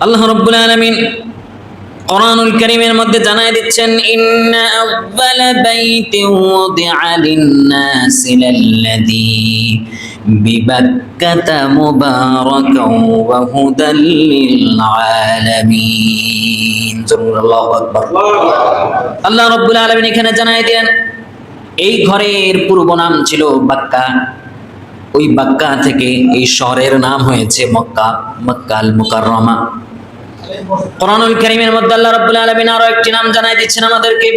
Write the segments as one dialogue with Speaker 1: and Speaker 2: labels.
Speaker 1: আল্লাহ রাব্বুল আলামিন কোরআনুল কারীমের মধ্যে জানায় দিচ্ছেন, ইন্না আউয়ালা বাইতিন ওয়াদিআ লিন-নাসি লাল্লাযী বিবাক্কাতা মুবারাকান ওয়া হুদাল লিল-আলামিন। আল্লাহু আকবার। আল্লাহ রাব্বুল আলামিন এখানে জানায় দিলেন এই ঘরের পূর্ব নাম ছিল বাক্কা। ওই বাক্কা থেকে এই শহরের নাম হয়েছে মক্কা, মক্কাল মুকাররমা। কোরআনুল কারীমের মধ্যে আল্লাহ রাব্বুল আলামিন আরো একটি নাম জানাই দিচ্ছেন আমাদেরকে।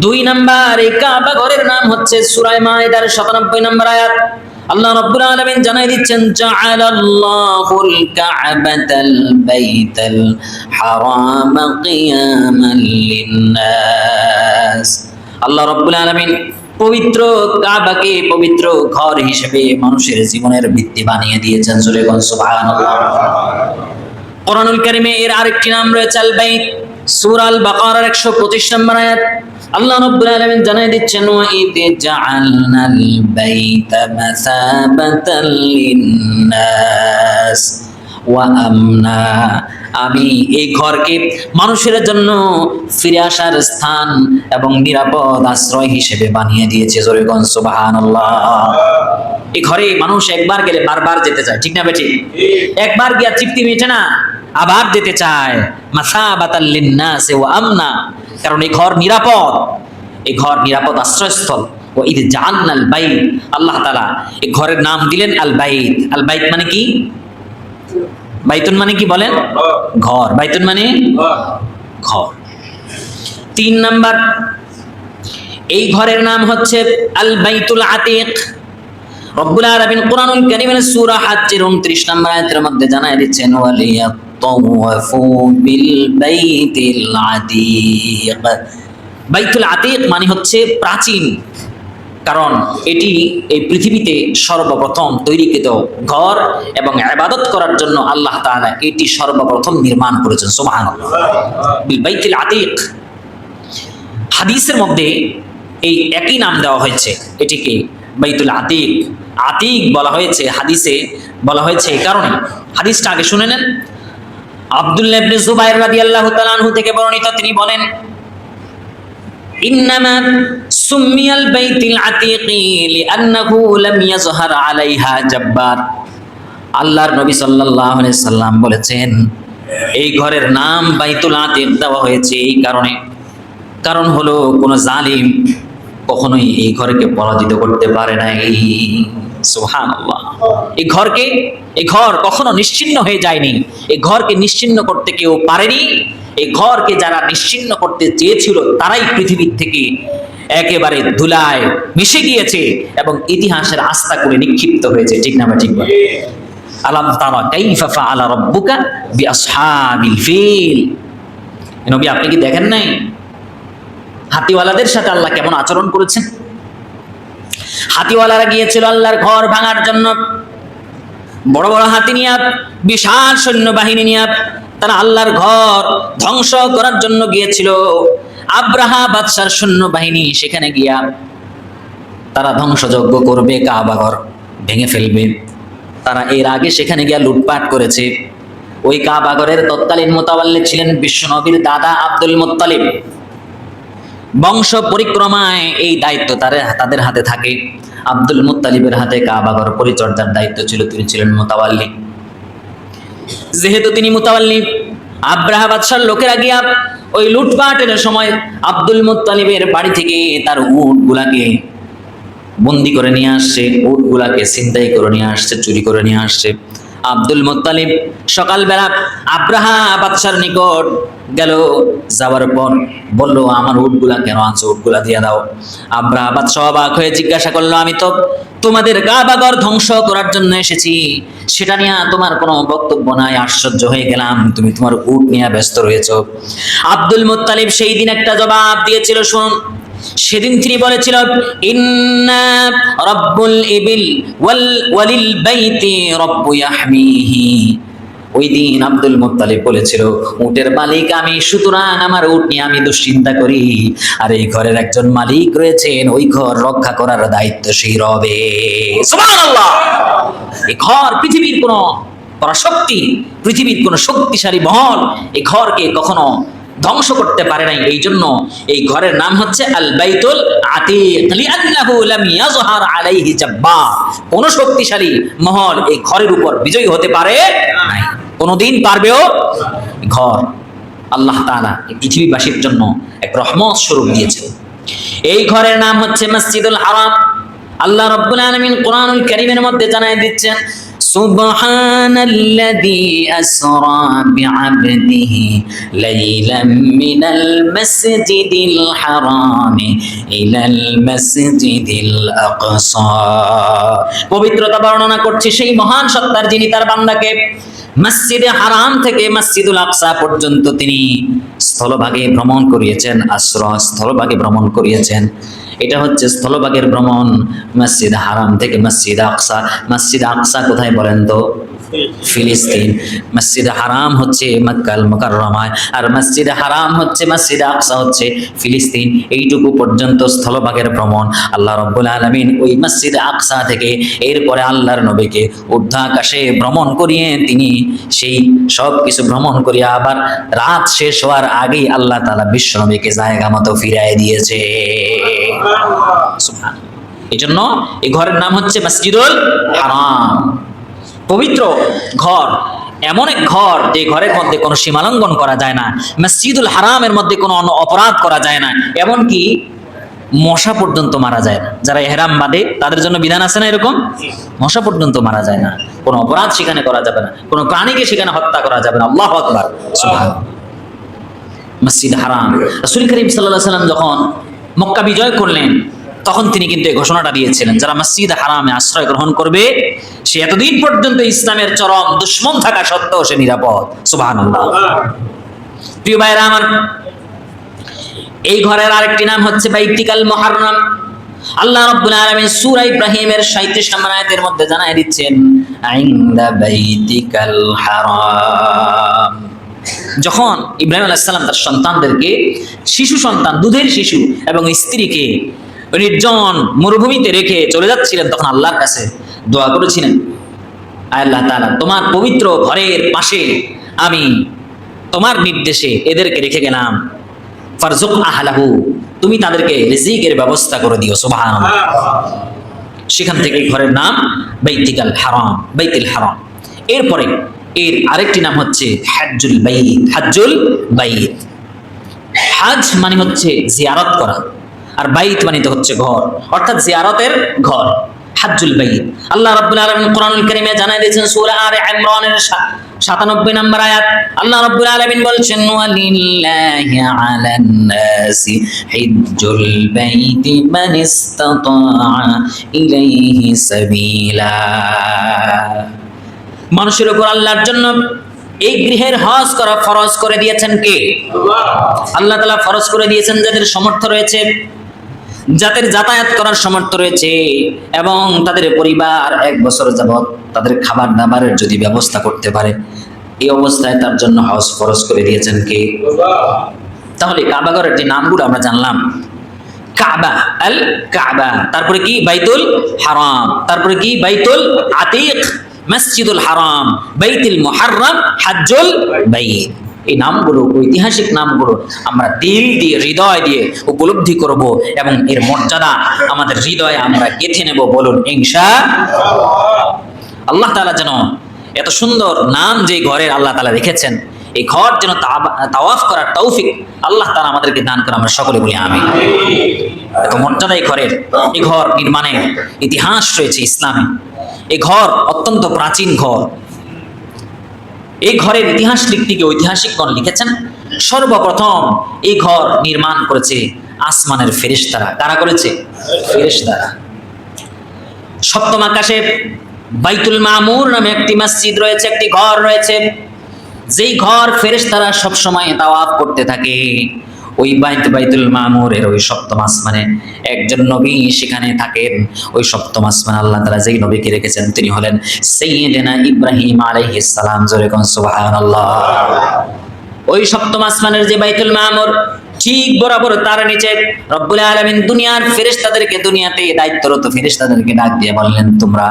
Speaker 1: 2 নাম্বার এই কাবা ঘরের নাম হচ্ছে সূরা মাইদার 97 নম্বর আয়াত। আল্লাহ রাব্বুল আলামিন জানাই দিচ্ছেন, জাআলাল্লাহুল কা'বাতাল বাইতাল হারাম কিয়ামান লিন-নাস। আল্লাহ রাব্বুল আলামিন পবিত্র কাবাকে পবিত্র ঘর হিসেবে মানুষের জীবনের ভিত্তি বানিয়ে দিয়েছেন। সুবহানাল্লাহ, সুবহানাল্লাহ। কোরআনুল কারীমে এর আরেকটি নাম রয়েছে আল বাইত। সূরা আল বাকারার 125 নম্বর আয়াত আল্লাহ রাব্বুল আলামিন জানাই দিচ্ছেন, ওয়া ইদ জাআলনাল বাইতা মাসাবাতাল লিন-নাস ওয়া আমনা। আমি এই ঘরকে মানুষের জন্য ফিরে আসার স্থান এবং নিরাপদ আশ্রয় হিসেবে বানিয়ে দিয়েছে। জোরে বলুন সুবহানাল্লাহ। এই ঘরে মানুষ একবার গেলে বারবার যেতে চায়, ঠিক না বেঠিক? একবার গিয়া তৃপ্তি মেটে না, আবার যেতে চায়। মাসাবাতাল লিন-নাস ওয়া আমনা, কারণ এই ঘর নিরাপদ, এই ঘর নিরাপদ আশ্রয়স্থল। ও ইদ জাআলনাল বাইত, আল্লাহ তাআলা এই ঘরের নাম দিলেন আল বাইত। আল বাইত মানে কি? বাইতুন মানে কি বলেন? ঘর। বাইতুন মানে ঘর। 3 নাম্বার এই ঘরের নাম হচ্ছে আল বাইতুল আতীক। রব্বুল আলামিন কোরআনুল কারীমের সূরা হাজ্জের 29 নম্বর আয়াতের মধ্যে জানায় দিচ্ছেন, ওয়ালিয়াতাওয়াফু বিল বাইতিল আতীক। বাইতুল আতীক মানে হচ্ছে প্রাচীন, কারণ এটি এই পৃথিবীতে সর্বপ্রথম তৈরিকৃত ঘর এবং ইবাদত করার জন্য আল্লাহ তাআলা এটি সর্বপ্রথম নির্মাণ করেছেন। সুবহানাল্লাহ। বিল বাইতিল আতীক। হাদিসের মধ্যে এই একই নাম দেওয়া হয়েছে, এটিকে বাইতুল আতীক। আতীক বলা হয়েছে, হাদিসে বলা হয়েছে এই কারণে। হাদিসটা আগে শুনে নেন। আব্দুল্লাহ ইবনে জুবাইর রাদিয়াল্লাহু তাআলা আনহু থেকে বর্ণিত, তিনি বলেন, ইন্নামা সুমিয়াল বাইতুল আতীক লিআন্নাহু লাম ইয়াজহার আলাইহা জাব্বার। আল্লাহর নবী সাল্লাল্লাহু আলাইহি সাল্লাম বলেছেন, এই ঘরের নাম বাইতুল আতীক দেওয়া হয়েছে এই কারণে, কারণ হলো কোন জালিম কখনোই এই ঘরকে পরাজিত করতে পারে নাই। সুবহানাল্লাহ। এই ঘরকে, এই ঘর কখনো নিশ্চিহ্ন হয়ে যায়নি। এই ঘরকে নিশ্চিহ্ন করতে কেউ পারেনি। এই ঘরকে যারা নিশ্চিহ্ন করতে চেয়েছিল তারাই পৃথিবীর থেকে একেবারে ধুলায় মিশে গিয়েছে এবং ইতিহাসের আস্থা করে নিক্ষিপ্ত হয়েছে, ঠিক না? ঠিক বলে। আলাম তারা কাইফা ফাআলা রাব্বুকা বিআসহাবিল ফিল। নবী, আপনি কি দেখেন নাই হাতিওয়ালাদের সাথে আল্লাহ কেমন আচরণ করেছেন? হাতিওয়ালারা গিয়েছিল আল্লাহর ঘর ভাঙার জন্য, বড় বড় হাতি নিয়ে, বিশাল সৈন্যবাহিনী নিয়ে তারা আল্লাহর ঘর ধ্বংস করার জন্য গিয়েছিল। আব্রাহা বাদশার সৈন্যবাহিনী সেখানে গিয়া তারা ধ্বংসযজ্ঞ করবে, কাবা ঘর ভেঙে ফেলবে। তারা এর আগে সেখানে গিয়া লুটপাট করেছে। ওই কাবা ঘরের তৎকালীন মুতাওয়াল্লি ছিলেন বিশ্বনবীর দাদা আব্দুল মুত্তালিব। বংশ পরিক্রমায় এই দায়িত্ব তাদের হাতে থাকে। আব্দুল মুত্তালিবের হাতে কাবা ঘর পরিচর্যার দায়িত্ব ছিল, তিনি ছিলেন মুতাওয়াল্লি। যেহেতু তিনি মুতাওয়াল্লি, আব্রাহা বাদশার লোকেরা গিয়া ওই লুটপাটের সময় আব্দুল মুত্তালিবের বাড়ি থেকে তার উটগুলাকে বন্দি করে নিয়ে আসছে, উটগুলাকে ছিনতাই করে নিয়ে আসছে, চুরি করে নিয়ে আসছে। আব্দুল মুত্তালিব সকালবেলা আব্রাহা বাদশার নিকট গেল, যাওয়ার পর বলল, আমার উটগুলা কেন আনছো? উটগুলা দিয়ে দাও। আব্রাহা বাদশা অবাক হয়ে জিজ্ঞাসা করলো, আমি তো তোমাদের কাবা ঘর ধ্বংস করার জন্য এসেছি, সেটা নিয়ে তোমার কোনো বক্তব্য নাই। আশ্চর্য হয়ে গেলাম, তুমি তোমার উট নিয়ে ব্যস্ত রয়েছো। আব্দুল মুত্তালিব সেই দিন একটা জবাব দিয়েছিল, শুনুন। সেদিন তিনি বলেছিল, ইন্না রাব্বুল ইবিল ওয়ালিল বাইতি রাব্বু ইয়াহমিহি। ওই দিন আব্দুল মুত্তালিব বলেছিল, উটের মালিক আমি, সুতরাং আমার উট নিয়ে আমি দুশ্চিন্তা করি, আর এই ঘরের একজন মালিক রয়েছেন, ওই ঘর রক্ষা করার দায়িত্ব সেই রবে। সুবহানাল্লাহ। এই ঘর পৃথিবীর কোনো পরাশক্তি, পৃথিবীর কোন শক্তিশালী মহল এই ঘরকে কখনো ধ্বংস করতে পারে নাই। এই জন্য এই ঘরের নাম হচ্ছে আল বাইতুল আতীক, লিআন্নাহু লাম ইয়াজহার আলাইহি জাব্বার। কোন শক্তিশালী মহল এই ঘরের উপর বিজয়ী হতে পারে নাই, কোনদিন পারবেও। ঘর আল্লাহ তাআলা এই পৃথিবীবাসীর জন্য এক রহমত স্বরূপ দিয়েছেন। এই ঘরের নাম হচ্ছে মসজিদুল হারাম। আল্লাহ রাব্বুল আলামিন কোরআনুল কারীমের মধ্যে জানায় দিচ্ছেন, সুবহানাল্লাযী আসরা বিআবদিহি লাইলাম মিনাল মাসজিদিল হারাম ইলাল মাসজিদিল আকসা। পবিত্রতা বর্ণনা করছে সেই মহান সত্তার যিনি তার বান্দাকে মসজিদে হারাম থেকে মসজিদুল আকসা পর্যন্ত তিনি স্থলভাগে ভ্রমণ করিয়েছেন। আসরা স্থলভাগে ভ্রমণ করিয়েছেন, এটা হচ্ছে স্থলভাগের ভ্রমণ। মসজিদ হারাম থেকে মসজিদ আকসা। মসজিদ আকসা কোথায় বলেন তো? ফিলিস্তিন। মসজিদ হারাম হচ্ছে মক্কাল মুকাররমায়, আর মসজিদ হারাম হচ্ছে, মসজিদ আকসা হচ্ছে ফিলিস্তিন। এইটুকু পর্যন্ত স্থলভাগের ভ্রমণ। আল্লাহ রাব্বুল আলামিন ওই মসজিদ আকসা থেকে এরপরে আল্লাহর নবীকে ঊর্ধ্বাকাশে ভ্রমণ করিয়ে তিনি সেই সব কিছু ভ্রমণ করিয়ে আবার রাত শেষ হওয়ার আগেই আল্লাহ তাআলা বিশ্ব নবীকে জায়গা মতো ফিরিয়ে দিয়েছে। সুবহানাল্লাহ। এই জন্য এই ঘরের নাম হচ্ছে মসজিদুল হারাম, পবিত্র ঘর। এমন এক ঘর যে ঘরের মধ্যে কোনো সীমালঙ্ঘন করা যায় না। মসজিদুল হারামের মধ্যে কোনো অপরাধ করা যায় না, এমনকি মশা পর্যন্ত মারা যায় না। যারা ইহরাম বাঁধে তাদের জন্য বিধান আছে না এরকম? মশা পর্যন্ত মারা যায় না, কোনো অপরাধ সেখানে করা যাবে না, কোনো প্রাণীকে সেখানে হত্যা করা যাবে না। আল্লাহু আকবার, সুবহানাল্লাহ। মসজিদ হারাম। রাসূল করিম সাল্লাল্লাহু আলাইহি ওয়াসাল্লাম যখন মক্কা বিজয় করলেন তখন তিনি কিন্তু এই ঘোষণাটা দিয়েছিলেন, যারা মসজিদ হারামে আশ্রয় গ্রহণ করবে সে এতদিন পর্যন্ত ইসলামের চরম দুশমন থাকা সত্ত্বেও সে নিরাপদ। সুবহানাল্লাহ। প্রিয় ভাইরা আমার, এই ঘরের আরেকটি নাম হচ্ছে বাইতুল মুহাররম। আল্লাহ রাব্বুল আলামিন সূরা ইব্রাহিমের 37 নম্বর আয়াতের মধ্যে জানায় দিচ্ছেন, ইনদা বাইতিকাল হারাম। যখন ইব্রাহিম আলাইহিস সালাম তার সন্তানদেরকে, শিশু সন্তান, দুধের শিশু এবং স্ত্রীকে নির্জন মরুভূমিতে রেখে চলে যাচ্ছিলেন, তখন আল্লাহর কাছে দোয়া করেছিলেন, আল্লাহ তাআলা তোমার পবিত্র ঘরের পাশে আমি তোমার নির্দেশে এদেরকে রেখে গেলাম, ফারজুক আহলাহু, তুমি তাদেরকে রিজিকের ব্যবস্থা করে দিও। সুবহানাল্লাহ। সেখান থেকে ঘরের নাম বাইতুল হারাম, বাইতুল হারাম। এরপরে এর আরেকটি নাম হচ্ছে হজ্জুল বাইত। হজ্জুল বাইত, হজ মানে হচ্ছে জিয়ারত করা, আর বাইত মানে তো হচ্ছে ঘর, অর্থাৎ জিয়ারতের ঘর। হজ্জুল বাইত। আল্লাহ রাব্বুল আলামিন কোরআনুল কারীমে জানায় দিয়েছেন সূরা আলে ইমরানের 97 নম্বর আয়াত। আল্লাহ রাব্বুল আলামিন বলছেন, ওয়ালিল্লাহি আলান নাসি হিজ্জুল বাইতি মান ইসতাতাআ ইলাইহি সাবিলা। মানুষের উপর আল্লাহর জন্য এই গৃহের হজ করা ফরজ করে দিয়েছেন কে? আল্লাহ তাআলা ফরজ করে দিয়েছেন যাদের সামর্থ্য রয়েছে, যাদের যাতায়াত করার সামর্থ্য রয়েছে এবং তাদের পরিবার 1 বছর যাবত তাদের খাবার দাবারের যদি ব্যবস্থা করতে পারে, এই অবস্থায় তার জন্য হজ ফরজ করে দিয়েছেন কে? তাহলে কাবা ঘরের যে নামগুলো আমরা জানলাম, কাবা, আল কাবা, তারপরে কি বাইতুল হারাম, তারপরে কি বাইতুল আতীক, মসজিদুল হারাম, বাইতুল মুহাররম, হজ্জুল বাইত। এই নামগুলো, ঐতিহাসিক নামগুলো আমরা দিল দিয়ে, হৃদয় দিয়ে উপলব্ধি করব এবং এর মর্যাদা আমাদের হৃদয়ে আমরা গেঁথে নেব। বলুন ইনশাআল্লাহ। আল্লাহ তাআলা যেন এত সুন্দর নাম যে ঘরের আল্লাহ তাআলা রেখেছেন, এই ঘর যেন তাওয়াফ করার তৌফিক আল্লাহ তাআলা আমাদেরকে দান করে, আমরা সকলে বলি আমিন। এত মর্যাদা এই ঘরের। এই ঘর নির্মাণে ইতিহাস রয়েছে ইসলামে। এই ঘর অত্যন্ত প্রাচীন ঘর। এই ঘরের ইতিহাস লিখতে গিয়ে ঐতিহাসিকগণ লিখেছেন, সর্বপ্রথম এই ঘর নির্মাণ করেছে আসমানের ফেরেশতারা। কারা করেছে? ফেরেশতারা। সপ্তম আকাশে বাইতুল মামুর নামে একটি মসজিদ রয়েছে, একটি ঘর রয়েছে, যেই ঘর ফেরেশতারা সব সময় তাওয়াফ করতে থাকে। ওই বাইতুল মামুরের ওই সপ্তম আসমানে একজন নবী সেখানে থাকেন। ওই সপ্তম আসমানে আল্লাহ তাআলা যেই নবীকে রেখেছেন তিনি হলেন সাইয়্যিদনা ইব্রাহিম আলাইহিস সালাম। জোরে কোন সুবহানাল্লাহ। ওই সপ্তম আসমানের যে বাইতুল মামুর, ঠিক বরাবর তার নিচে রব্বুল আলামিন দুনিয়ার ফেরেশতাদেরকে, দুনিয়াতে দায়িত্বরত ফেরেশতাদেরকে ডাক দিয়ে বললেন, তোমরা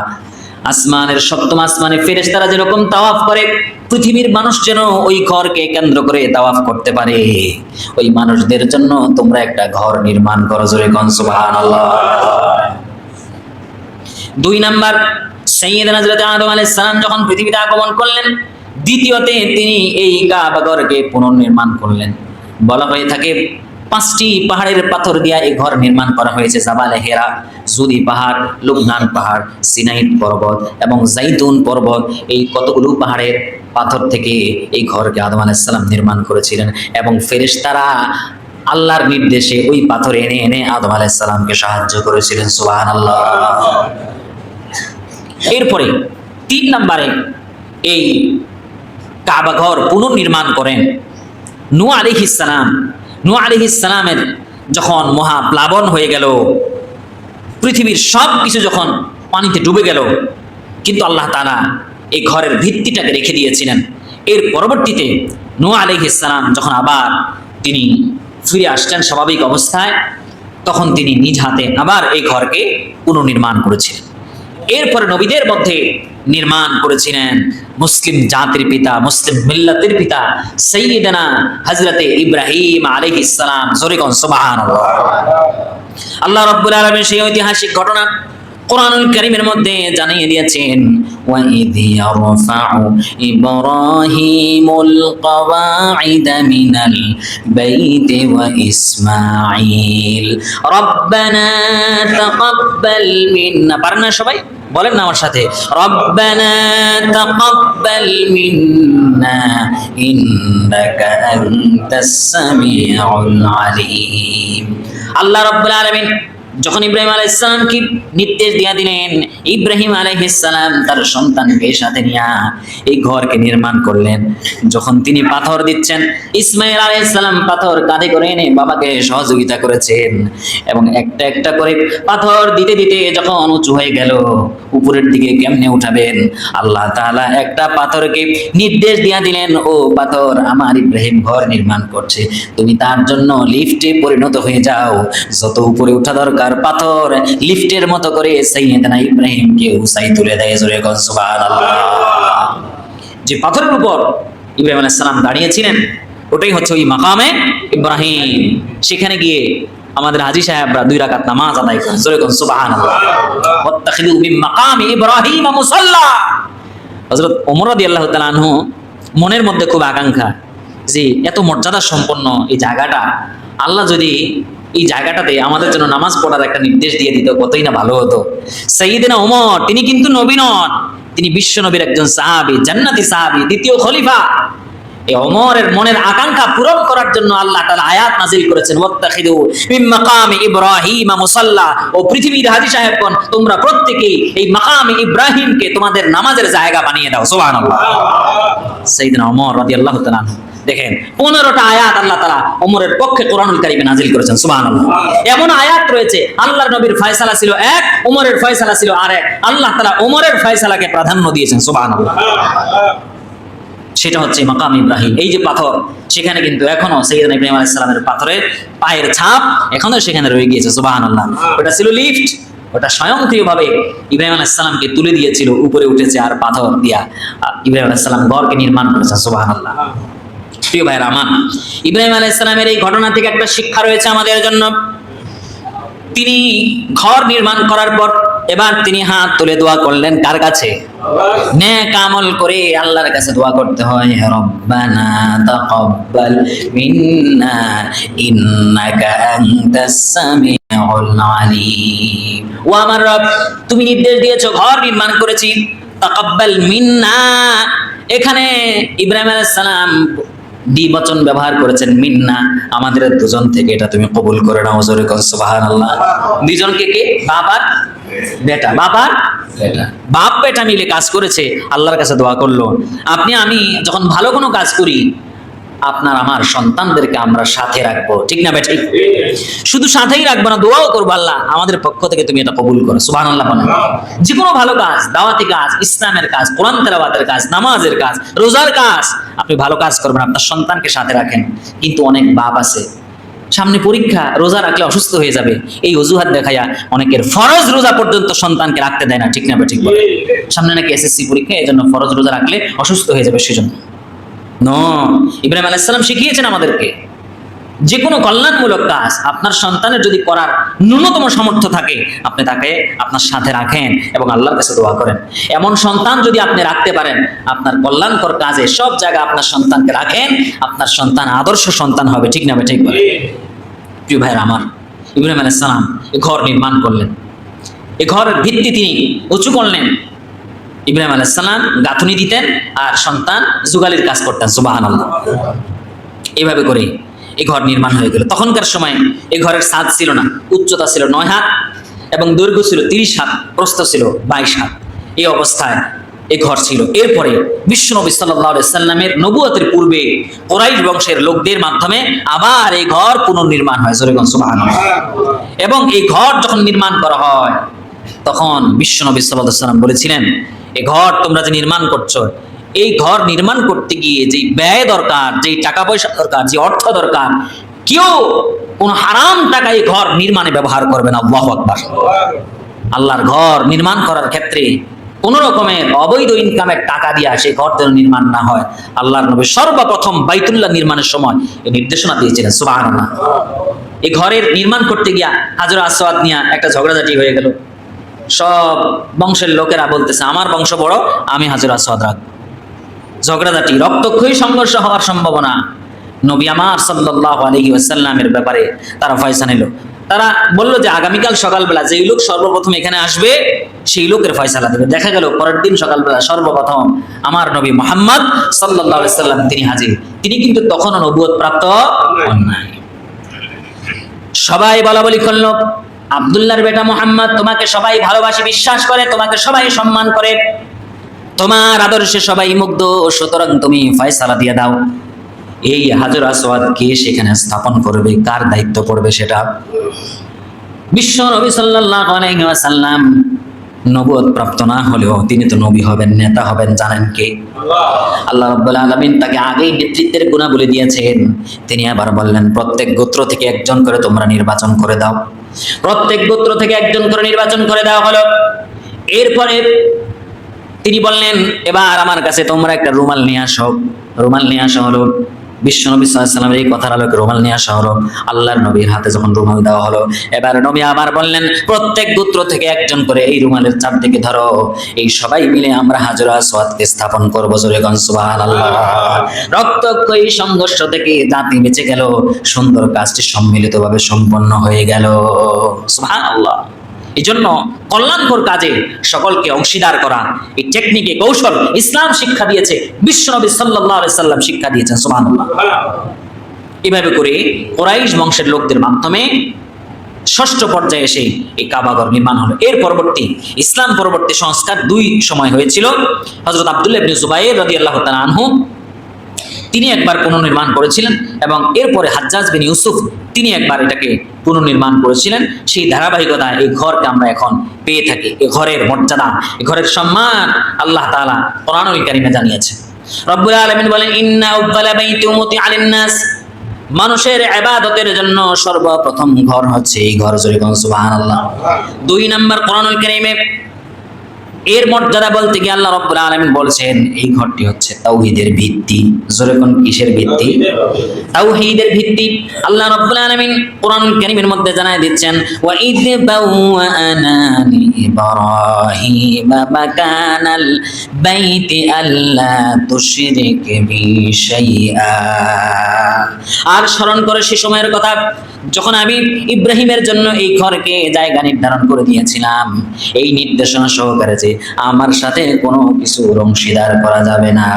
Speaker 1: আসমানের সপ্তম আসমানে ফেরেশতারা যেরকম তাওয়াফ করে, পৃথিবীর মানুষ যেন ওই ঘরকে কেন্দ্র করে তাওয়াফ করতে পারে, ওই মানুষদের জন্য তোমরা একটা ঘর নির্মাণ করো। জোরে কোন সুবহানাল্লাহ। 2 নাম্বার, সাইয়্যিদানা হযরত আদম আলাইহিস সালাম যখন পৃথিবীতে আগমন করলেন, দ্বিতীয়তে তিনি এই কাবা ঘরকে পুনর্নির্মাণ করলেন। বলা হয়ে থাকে 5টি পাহাড়ের পাথর দিয়া এই ঘর নির্মাণ করা হয়েছে। জাবালে হেরা, জুদি পাহাড়, লুবনান পাহাড়, সিনাই পর্বত এবং জাইতুন পর্বত, এই কতগুলো পাহাড়ের পাথর থেকে এই ঘরকে আদম আলাইহিস সালাম নির্মাণ করেছিলেন। এবং ফেরেশতারা আল্লাহর নির্দেশে ওই পাথর এনে এনে আদম আলাইহিস সালামকে সাহায্য করেছিলেন। সুবহানাল্লাহ। এরপরে 3 নম্বরে এই কাবা ঘর পুনর্নির্মাণ করেন নূহ আলাইহিস সালাম। নূহ আলাইহিস সালামের যখন মহাপ্লাবন হয়ে গেল, পৃথিবীর সব কিছু যখন পানিতে ডুবে গেল, কিন্তু আল্লাহ তাআলা এই ঘরের ভিত্তিটাকে রেখে দিয়েছিলেন। এর পরবর্তীতে নূহ আলাইহিস সালাম যখন আবার তিনি ফিরে আসছেন স্বাভাবিক অবস্থায়, তখন তিনি নিজ হাতে আবার এই ঘরকে পুনর্নির্মাণ করেছিলেন। এরপরে নবীদের মধ্যে নির্মাণ করেছিলেন মুসলিম জাতির পিতা, মুসলিম মিল্লাতের পিতা সাইয়্যিদানা হযরতে ইব্রাহিম আলাইহিস সালাম। জোরে কোন সুবহানাল্লাহ। আল্লাহ রাব্বুল আলামিন সেই ঐতিহাসিক ঘটনা কোরআনুল কারীমের মধ্যে জানিয়ে দিয়েছেন, ওয়া ইয ইয়ারফাউ ইব্রাহিমুল কওয়াইদা মিনাল বাইতি ওয়া ইসমাঈল রব্বানা তাকাব্বাল মিন্না। পারেন না সবাই? বলেন না আমার সাথে, রব্বানা তাকাব্বাল মিন্না ইন্নাকা আনতাস সামিউল আলিম। আল্লাহ রাব্বুল আলামিন যখন ইব্রাহিম আলাইহিস সালামকে নির্দেশ দিয়ে দিলেন, ইব্রাহিম আলাইহিস সালাম তার সন্তানকে সাথে নিয়ে এই ঘরকে নির্মাণ করলেন। যখন তিনি পাথর দিচ্ছেন, ইসমাঈল আলাইহিস সালাম পাথর কাঁধে করে এনে বাবাকে সহযোগিতা করেছেন এবং একটা একটা করে পাথর দিতে দিতে যখন উঁচু হয়ে গেল, উপরের দিকে কেমনে উঠাবেন, আল্লাহ তাআলা একটা পাথরকে নির্দেশ দিয়ে দিলেন, ও পাথর, আমার ইব্রাহিম ঘর নির্মাণ করছে, তুমি তার জন্য লিফটে পরিণত হয়ে যাও। যত উপরে উঠা দরকার পাথর লিফটের মতো করে সাইয়্যিদানা ইব্রাহিমকে উসাই তুলে দেয়। জোরে কোন সুবহানাল্লাহ। যে পাথরের উপর ইব্রাহিম আলাইহিস সালাম দাঁড়িয়েছিলেন, ওটাই হচ্ছে ওই মাকামে ইব্রাহিম। সেখানে গিয়ে আমাদের হাজী সাহেবরা 2 রাকাত নামাজ আদায় করেন। জোরে কোন সুবহানাল্লাহ। ওয়াত্তাখিযু মিন মাকামি ইব্রাহিম মুসাল্লা। হযরত ওমর রাদিয়াল্লাহু তাআলা আনহু মনের মধ্যে খুব আকাঙ্ক্ষা যে এত মর্যাদা সম্পন্ন এই জায়গাটা, আল্লাহ যদি এই জায়গাটাতে আমাদের জন্য নামাজ পড়ার একটা নির্দেশ দিয়ে দিত, কতই না ভালো হতো। সাইয়্যিদনা ওমর, তিনি কিন্তু নবী নন, তিনি বিশ্ব নবীর একজন সাহাবী, জান্নাতি সাহাবী, দ্বিতীয় খলিফা। এই ওমরের মনের আকাঙ্ক্ষা পূরণ করার জন্য আল্লাহ তাআলা আয়াত নাযিল করেছেন, ওয়াত্তাখিযু মিন মাকামি ইব্রাহিম মুসাল্লা। ও পৃথিবীর হাজী সাহেবগণ, তোমরা প্রত্যেকেই এই মাকামে ইব্রাহিমকে তোমাদের নামাজের জায়গা বানিয়ে দাও। সুবহানাল্লাহ। সাইয়্যিদনা ওমর রাদিয়াল্লাহু তাআলা দেখেন 15টা আয়াত আল্লাহ তাআলা ওমরের পক্ষে কোরআনুল কারীমে নাযিল করেছেন। সুবহানাল্লাহ। এমন আয়াত রয়েছে, আল্লাহর নবীর ফয়সালা ছিল এক, ওমরের ফয়সালা ছিল আরেক। আল্লাহ তাআলা ওমরের ফয়সালাকে প্রাধান্য দিয়েছেন। সুবহানাল্লাহ। সেটা হচ্ছে মাকাম ইব্রাহিম। এই যে পাথর, সেখানে কিন্তু এখনো সাইয়্যিদনা ইব্রাহিম আলাইহিস সালামের পাথরের পায়ের ছাপ এখনো সেখানে রয়ে গিয়েছে। সুবহানাল্লাহ। ওটা ছিল লিফট, ওটা স্বয়ংক্রিয়ভাবে ইব্রাহিম আলাইহিস সালামকে তুলে দিয়েছিল, উপরে উঠেছে আর পাথর দিয়া ইব্রাহিম আলাইহিস সালাম ঘরকে নির্মাণ করেছেন। সুবহানাল্লাহ। প্রিয় ভাইরা আমার, ইব্রাহিম আলাইহিস সালামের এই ঘটনা থেকে একটা শিক্ষা রয়েছে আমাদের জন্য। তিনি ঘর নির্মাণ করার পর এবার তিনি হাত তুলে দোয়া করলেন কার কাছে? নেক আমল করে আল্লাহর কাছে দোয়া করতে হয়। রব্বানা তাকাব্বাল মিন্না ইন্নাকা আনতাস সামিউল আলিম। ও আমার রব, তুমি নির্দেশ দিয়েছো, ঘর নির্মাণ করেছি, তাকাব্বাল মিন্না। এখানে ইব্রাহিম আলাইহিস সালাম দ্বিবচন ব্যবহার করেছেন, মিন্না, আমাদের দুজন থেকে এটা তুমি কবুল করে নাও। জোরে কোন সুবহানাল্লাহ। দুজনকে কে? বাবার বেটা, বাবার বেটা, বাপ বেটা মিলে কাজ করেছে, আল্লাহর কাছে দোয়া করলো, আপনি আমি যখন ভালো কোনো কাজ করি, আপনার আমার সন্তানদেরকে আমরা সাথে রাখবো, ঠিক না ভাই? ঠিক। শুধু সাথেই রাখবো না, দোয়াও করবো, আল্লাহ আমাদের পক্ষ থেকে তুমি এটা কবুল করো। সুবহানাল্লাহ বলেন। যে কোনো ভালো কাজ, দাওয়াতি কাজ, ইসলামের কাজ, কোরআন তেলাওয়াতের কাজ, নামাজের কাজ, রোজার কাজ, আপনি ভালো কাজ করবেন, আপনার সন্তানকে সাথে রাখেন। কিন্তু অনেক বাপ আছে সামনে পরীক্ষা, রোজা রাখলে অসুস্থ হয়ে যাবে, এই অজুহাত দেখাইয়া অনেকের ফরজ রোজা পর্যন্ত সন্তানকে রাখতে দেয় না। ঠিক না ঠিক বলে? সামনে নাকি এসএসসি পরীক্ষা, এই জন্য ফরজ রোজা রাখলে অসুস্থ হয়ে যাবে সেজন্য। ইব্রাহিম আলাইহিস সালাম শিখিয়েছেন আমাদেরকে যে কোনো কল্যাণমূলক কাজ আপনার সন্তানের যদি করার ন্যূনতম সামর্থ্য থাকে, আপনি তাকে আপনার সাথে রাখেন এবং আল্লাহর কাছে দোয়া করেন। এমন সন্তান যদি আপনি রাখতে পারেন, আপনার কল্যাণকর কাজে সব জায়গায় আপনার সন্তানকে রাখেন, আপনার সন্তান আদর্শ সন্তান হবে। ঠিক না ঠিক বলে? প্রিয় ভাইরা আমার, ইব্রাহিম আলাইহিস সালাম এই ঘর নির্মাণ করলেন, এই ঘরের ভিত্তি তিনি উঁচু করলেন। ইব্রাহিম আলাইহিস সালাম গাঁথুনি দিতেন আর সন্তান যুগালির কাজ করতেন। সুবহানাল্লাহ। এইভাবে করে এই ঘর নির্মাণ হয়ে গেল। তখনকার সময় এই ঘরের ছাদ ছিল না, উচ্চতা ছিল 9 হাত এবং দৈর্ঘ্য ছিল 30 হাত, প্রস্থ ছিল 22 হাত। এই অবস্থায় এই ঘর ছিল। এরপরে বিশ্বনবী সাল্লাল্লাহু আলাইহি সাল্লামের নবুয়তের পূর্বে কুরাইশ বংশের লোকদের মাধ্যমে আবার এই ঘর পুনর্নির্মাণ হয়। সুবহানাল্লাহ। এবং এই ঘর যখন নির্মাণ করা হয়, তখন বিশ্বনবী সাল্লাল্লাহু আলাইহি সাল্লাম বলেছিলেন, এই ঘর তোমরা যে নির্মাণ করছো, এই ঘর নির্মাণ করতে গিয়ে যে ব্যয় দরকার, যে টাকা পয়সা দরকার, যে অর্থ দরকার, কেউ কোন হারাম টাকা এই ঘর নির্মাণে ব্যবহার করবে না। আল্লাহু আকবার। আল্লাহর ঘর নির্মাণ করার ক্ষেত্রে কোন রকমের অবৈধ ইনকামের টাকা দিয়ে সেই ঘর যেন নির্মাণ না হয়। আল্লাহর নবী সর্বপ্রথম বাইতুল্লাহ নির্মাণের সময় এই নির্দেশনা দিয়েছিলেন। সুবহানাল্লাহ। এই ঘরের নির্মাণ করতে গিয়া হাজর আসওয়াদ নিয়ে একটা ঝগড়াঝাটি হয়ে গেল। সব বংশের লোকেরা বলতেছে, আমার বংশ বড়, আমি হাজর আসওয়াদ রাখবো। ঝগড়াঝাটি, রক্তক্ষয়ী সংঘর্ষ হওয়ার সম্ভাবনা। নবী আমার সাল্লাল্লাহু আলাইহি ওয়াসাল্লামের ব্যাপারে তারা ফয়সালা নিল। তারা বলল যে আগামীকাল সকালবেলা যেই লোক সর্বপ্রথম এখানে আসবে সেই লোকের ফয়সালা দেবে। দেখা গেল পরের দিন সকালবেলা সর্বপ্রথম আমার নবী মুহাম্মদ সাল্লাল্লাহু আলাইহি ওয়াসাল্লাম তিনি হাজির। তিনি কিন্তু তখনও নবুয়ত প্রাপ্ত হন নাই। সবাই বলাবলি করল, আব্দুল্লাহর বেটা মুহাম্মদ, তোমাকে সবাই ভালোবাসে, বিশ্বাস করে, তোমাকে সবাই সম্মান করে, তোমার আদর্শে সবাই মুগ্ধ, সুতরাং তুমি ফয়সালা দিয়ে দাও। এই হাজর আসওয়াদ কে সেখানে স্থাপন করবে, কার দায়িত্ব পড়বে সেটা। বিশ্ব নবী সাল্লাল্লাহু আলাইহি ওয়াসাল্লাম নবুয়ত প্রাপ্ত না হলেও তিনি তো নবী হবেন, নেতা হবেন, জানেন কে? আল্লাহ রাব্বুল আলামিন তাকে আগেই নেতৃত্বের গুণাবলী দিয়েছেন। তিনি আবার বললেন, প্রত্যেক গোত্র থেকে একজন করে তোমরা নির্বাচন করে দাও। প্রত্যেক গোত্র থেকে একজন করে নির্বাচন করে দেওয়া হলো। এরপরে তিনি বললেন, এবার আমার কাছে তোমরা একটা রুমাল নিয়ে আসো। রুমাল নিয়ে আসা হলো। বিশ্বনবী সাল্লাল্লাহু আলাইহি ওয়াসাল্লামের এই কথার আলোকে রুমাল নিয়ে আসা হলো। আল্লাহর নবীর হাতে যখন রুমাল দেওয়া হলো, এবার নবী আবার বললেন, প্রত্যেক গোত্র থেকে একজন করে এই রুমালের চারদিকে ধরো। এই সবাই মিলে আমরা হাজর আসওয়াদকে স্থাপন করবো। জোরে গণ সুবহানাল্লাহ। রক্তক্ষয়ী সংঘর্ষ থেকে জাতি বেঁচে গেল, সুন্দর কাজটি সম্মিলিতভাবে সম্পন্ন হয়ে গেল। সুবহানাল্লাহ। এই জন্য কল্যাণকর কাজে সকলকে অংশীদার করা, এই টেকনিকে, কৌশল ইসলাম শিক্ষা দিয়েছে, বিশ্বনবী সাল্লাল্লাহু আলাইহি ওয়াসাল্লাম শিক্ষা দিয়েছেন। সুবহানাল্লাহ। এভাবে করে কুরাইশ বংশের লোকদের মাধ্যমে ষষ্ঠ পর্যায়ে এসে এই কাবাঘর নির্মাণ হলো। এর পরবর্তী ইসলাম পরবর্তী সংস্কার দুই সময় হয়েছিল। হযরত আব্দুল্লাহ ইবনে জুবাইর রাদিয়াল্লাহু তাআলা আনহু তিনি একবার পুনর্নির্মাণ করেছিলেন এবং এরপরে হাজ্জাজ বিন ইউসুফ তিনি একবার এটাকে পুনর্নির্মাণ করেছিলেন। সেই ধারাবাহিকতায় এই ঘরকে আমরা এখন পেয়ে থাকি। এই ঘরের মর্যাদা, এই ঘরের সম্মান আল্লাহ তাআলা কোরআনুল কারীমে জানিয়েছেন। রব্বুল আলামিন বলেন, ইন্না আউয়ালা বাইতি উমতি আলিন নাস, মানুষের ইবাদতের জন্য সর্বপ্রথম ঘর হচ্ছে এই ঘর। জোরে কোন সুবহানাল্লাহ। 2 নাম্বার কোরআনুল কারীমে এর মর্যাদা বলতে গিয়ে আল্লাহ রাব্বুল আলামিন বলছেন, এই ঘরটি হচ্ছে তাওহীদের ভিত্তি। জোরে কোন কিসের ভিত্তি? তাওহীদের ভিত্তি। আল্লাহ রাব্বুল আলামিন কোরআনুল কারীমের মধ্যে জানায় দিচ্ছেন, ওয়া ইয বাওয়ানা ইব্রাহিম মাকানাল বাইতি আল্লা তুশরিক বি শাইআ। আর স্মরণ করে সে সময়ের কথা যখন আমি ইব্রাহিমের জন্য এই ঘরকে জায়গা নির্ধারণ করে দিয়েছিলাম, এই নির্দেশনা সহকারে যে আমার সাথে কোনো কিছু অংশীদার করা যাবে না।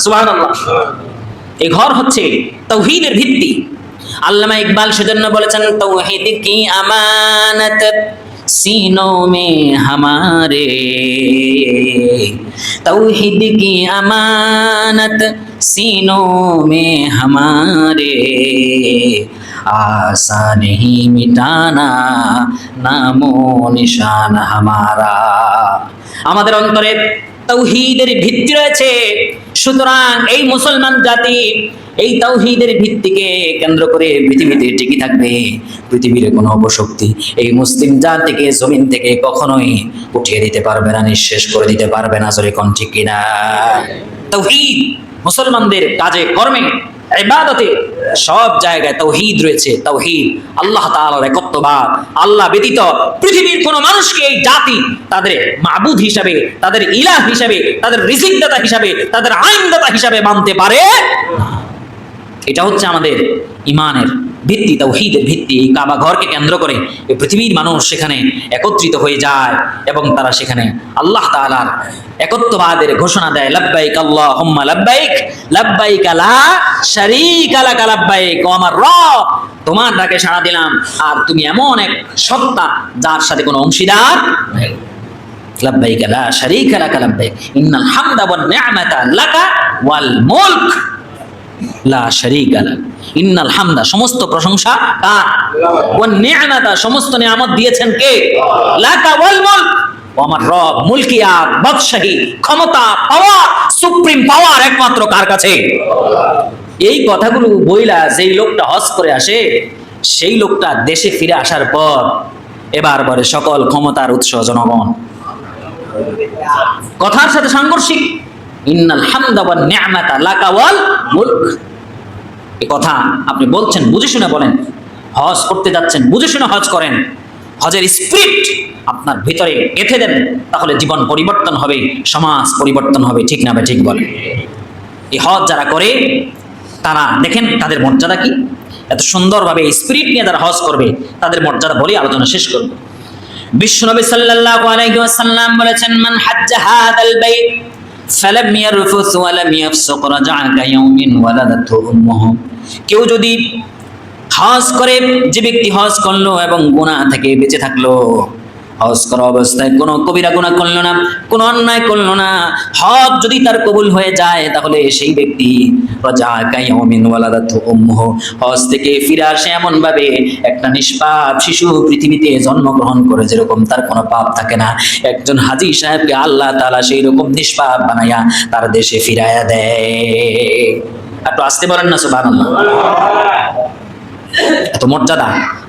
Speaker 1: সুবহানাল্লাহ। এই ঘর হচ্ছে তাওহীদের ভিত্তি। আল্লামা ইকবাল সেজন্য বলেছেন, তাওহীদ কি আমানত सीनों में हमारे, तौहीद की अमानत सीनों में हमारे, आसान ही मिटाना नामो निशान हमारा। আমাদের অন্তরে তাওহীদের ভিত্তি রয়েছে। সুতরাং এই মুসলমান জাতি এই তাওহীদের ভিত্তিকে কেন্দ্র করে পৃথিবীতে টিকে থাকবে। পৃথিবীর কোনো অপশক্তি এই মুসলিম জাতিকে জমিন থেকে কখনোই উঠিয়ে দিতে পারবে না, নিঃশেষ করে দিতে পারবে না। জোরে কোন ঠিক কিনা? তাওহীদ মুসলমানদের কাজে কর্মে ইবাদতে সব জায়গায় তাওহীদ রয়েছে। তাওহীদ আল্লাহ তাআলার একত্ববাদ, আল্লাহ ব্যতীত পৃথিবীর কোন মানুষকে এই জাতি তাদের মাবুদ হিসাবে, তাদের ইলাহ হিসাবে, তাদের রিজিকদাতা হিসাবে, তাদের আইনদাতা হিসাবে মানতে পারে না। এটা হচ্ছে আমাদের ঈমানের ভিত্তি, তাওহীদের ভিত্তি। এই কাবা ঘরকে কেন্দ্র করে এই পৃথিবীর মানুষ সেখানে একত্রিত হয়ে যায় এবং তারা সেখানে আল্লাহ তাআলার একত্ববাদের ঘোষণা দেয়। লাব্বাইক আল্লাহুম্মা লাব্বাইক, লাব্বাইক লা শারীকা লাক লাব্বাইক। ও আমার রব, তোমার ডাকে সাড়া দিলাম, আর তুমি এমন এক সত্তা যার সাথে কোনো অংশীদার নেই। লাব্বাইক লা শারীকা লাক লাব্বাইক, ইন্নাল হামদা ওয়ান নি'মাতা লাকা ওয়াল মুলক লা শারীকা লাক। ইন্নাল হামদা সমস্ত প্রশংসা কার? ওয়ান নি'মাতা সমস্ত নিয়ামত দিয়েছেন কে? লাকা ওয়াল মুলক, ও আমার রব, মুলকিয়াত, বাদশাহী, ক্ষমতা, পাওয়ার, সুপ্রিম পাওয়ার একমাত্র কার কাছে? এই কথাগুলো বইলা যেই লোকটা হজ করে আসে, সেই লোকটা দেশে ফিরে আসার পর এবার বলে সকল ক্ষমতার উৎস জনগণ। কথার সাথে সাংঘর্ষিক। ইন্নাল হামদা ওয়ান নি'মাতা লাকা ওয়াল মুলক, এই কথা আপনি বলছেন, বুঝে শুনে বলেন। হজ করতে যাচ্ছেন, বুঝে শুনে হজ করেন। হজের স্পিরিট আপনার ভিতরে গেঁথে দেন, তাহলে জীবন পরিবর্তন হবে, সমাজ পরিবর্তন হবে। ঠিক না? ঠিক বলে। এই হজ যারা করে তারা দেখেন তাদের মর্যাদা কি। এত সুন্দরভাবে স্পিরিট নিয়ে যারা হজ করবে তাদের মর্যাদা বলে আলোচনা শেষ করব। বিশ্বনবী সাল্লাল্লাহু আলাইহি ওয়াসাল্লাম বলেছেন, মান হাজ্জা হাদাল বাইত ফালাম ইয়ারফুস ওয়া লাম ইয়াফসুক রাজা'a কায়াউমিন ওয়ালাদাতহু উম্মুহু। কেউ যদি হজ করে, যে ব্যক্তি হজ করলো এবং গুনাহ থেকে বেঁচে থাকলো, হজ করা অবস্থায় কোনো কবিরা গুনাহ করলো না, কোনো অন্যায় করলো না, হজ যদি তার কবুল হয়ে যায় তাহলে সেই ব্যক্তি রাজা'a কায়াউমিন ওয়ালাদাতহু উম্মুহু, হজ থেকে ফিরে আসে এমন ভাবে একটা নিষ্পাপ শিশু পৃথিবীতে জন্মগ্রহণ করে যেরকম তার কোনো পাপ থাকে না। একজন হাজী সাহেবকে আল্লাহ তাআলা সেই রকম নিষ্পাপ বানায়া তার দেশে ফিরায়া দেয়। একটু আসতে পারেন না সুবহানাল্লাহ? এত মর্যাদা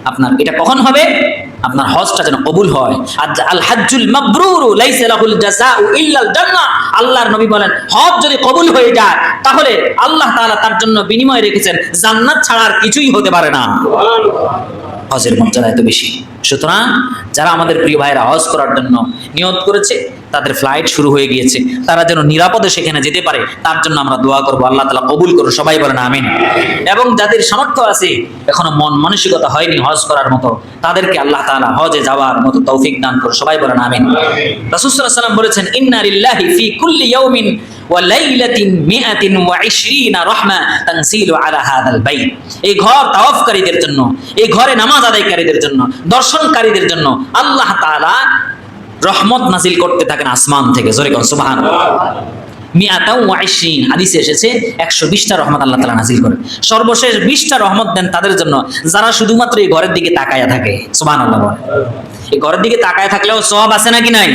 Speaker 1: আপনার। এটা কখন হবে? আপনার হজটা যেন কবুল হয়। আল হাজ্জুল মাবরুরু লাইসা লাহুল জাযাউ ইল্লাল জান্নাহ। আল্লাহর নবী বলেন, হজ যদি কবুল হয়ে যায় তাহলে আল্লাহ তাআলা তার জন্য বিনিময় রেখেছেন জান্নাত ছাড়া আর কিছুই হতে পারে না। হজের মর্যাদা এত বেশি। সুতরাং যারা আমাদের প্রিয় ভাইরা হজ করার জন্য নিয়ত করেছে, তাদের ফ্লাইট শুরু হয়ে গিয়েছে, তারা যেন নিরাপদে সেখানে যেতে পারে তার জন্য আমরা দোয়া করবো। আল্লাহ তাআলা কবুল করুন, সবাই বলেন আমিন। এবং যাদের সামর্থ্য আছে, এখনো মন মানসিকতা হয়নি হজ করার মতো, তাদেরকে আল্লাহ তাআলা হজে যাওয়ার মতো তৌফিক দান করুন, সবাই বলেন আমিন। রাসূল সাল্লাল্লাহু আলাইহি ওয়াসাল্লাম বলেছেন, ইন্না লিল্লাহি ফি কুল্লি ইয়াউমিন ওয়া লাইলাতিন মিআতিন ওয়া 20 রাহমা তানসিলু আলা হাদাল বাইত। এই ঘর তাওয়াফকারীদের জন্য, এই ঘরে নামাজ আদায়কারীদের জন্য, দর্শনকারীদের জন্য আল্লাহ তাআলা রহমত নাজিল করতে থাকেন আসমান থেকে। জোরে কোন সুবহানাল্লাহ। মিআতাও ওয়া 20 হাদিসে এসেছে 120টা রহমত আল্লাহ তাআলা নাজিল করেন। সর্বশেষ 20টা রহমত দেন তাদের জন্য যারা শুধুমাত্র এই ঘরের দিকে তাকায়া থাকে। সুবহানাল্লাহ বলে। এই ঘরের দিকে তাকায় থাকলেও সওয়াব আছে নাকি নাই?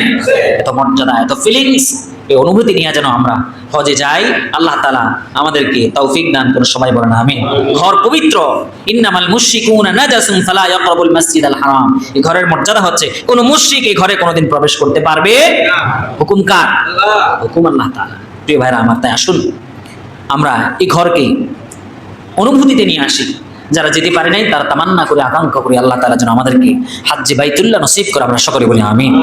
Speaker 1: এত মর্যাদা, এত ফিলিংস, এই অনুভূতি নিয়ে যেন আমরা হজে যাই। আল্লাহ তাআলা আমাদেরকে তৌফিক দান করুন, সবাই বলেন আমিন। ঘর পবিত্র। ইন্নামাল মুশরিকুনা নাজাসুন ফালা ইয়াকরাবুল মাসজিদাল হারাম। এই ঘরের মর্যাদা হচ্ছে কোন মুশরিক এই ঘরে কোনোদিন প্রবেশ করতে পারবে না। হুকুম কার? হুকুম আল্লাহ তাআলা। প্রিয় ভাইরা আমার, তাই আসুন আমরা এই ঘরকে অনুভূতিতে নিয়ে আসি। যারা যেতে পারে নাই তারা তামান্না করে, আকাঙ্ক্ষা করে আল্লাহ তাআলা যেন আমাদেরকে হজ্জে বাইতুল্লাহ নসিব করে। আমরা সকলে বলি আমিন।